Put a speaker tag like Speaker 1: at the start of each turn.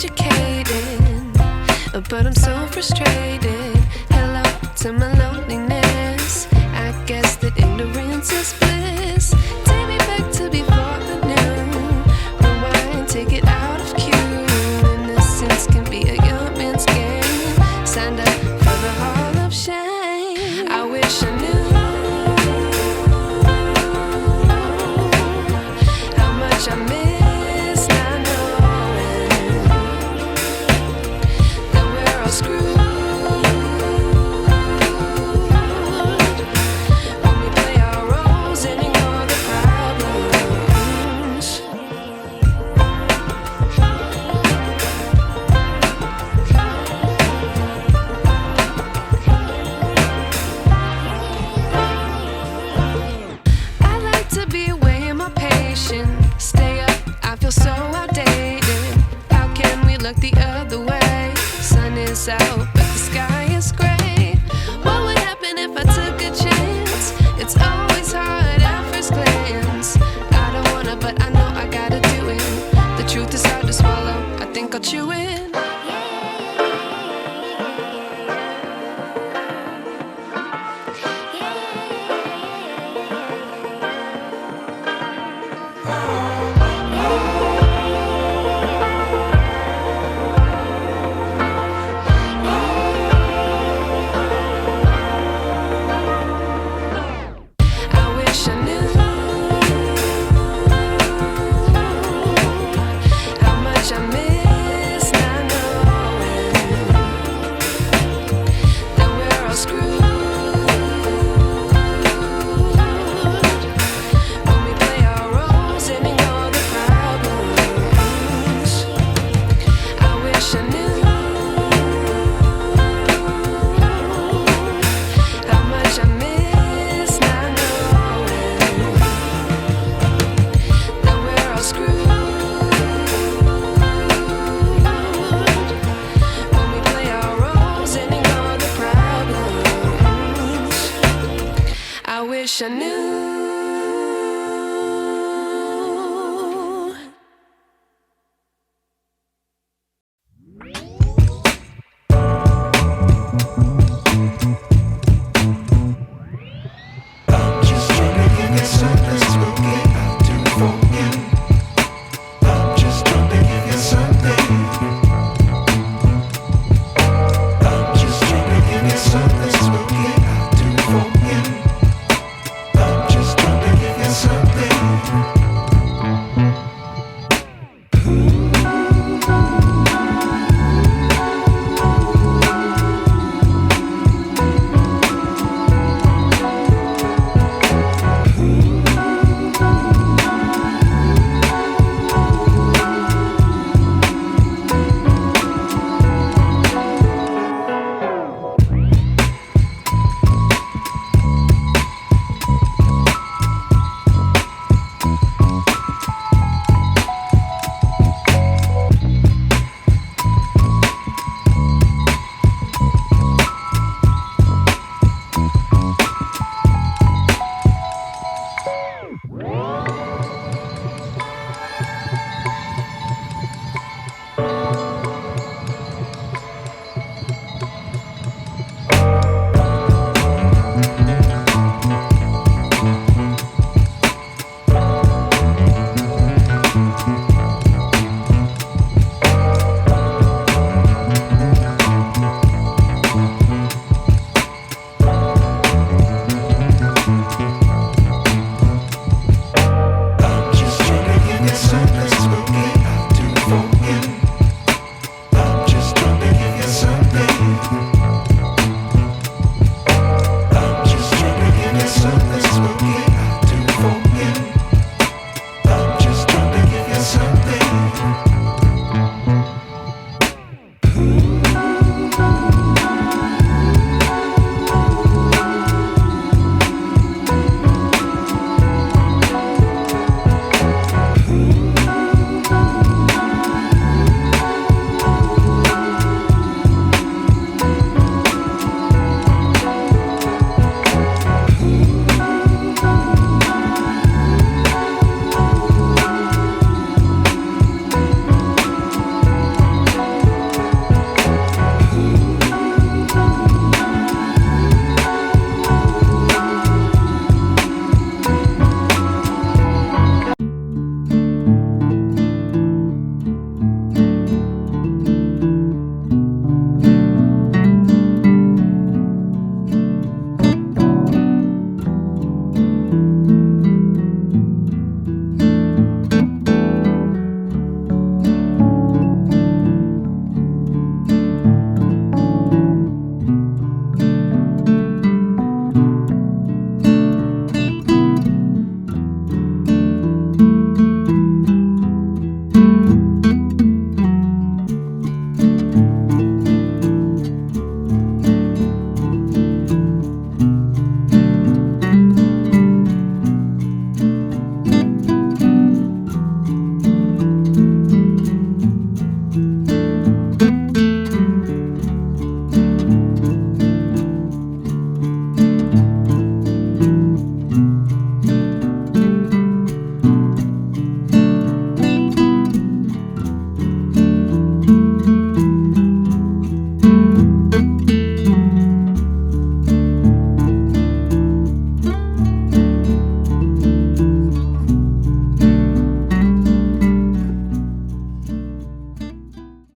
Speaker 1: educated, but I'm so frustrated. Hello to my loneliness. I guess that ignorance is bliss. Take me back to before the new. Rewind, take it out of cue. Innocence can be a young man's game. Signed up for the hall of shame. I wish I knew how much I miss not knowing that we're all screwed when we play our roles and ignore the problems. I like to be away in my patience. Stay up, I feel so outdated. How can we look the other way? Sun is out, but the sky is gray. What would happen if I took a chance? It's always hard at first glance. I don't wanna, but I know I gotta do it. The truth is hard to swallow, I think I'll chew it.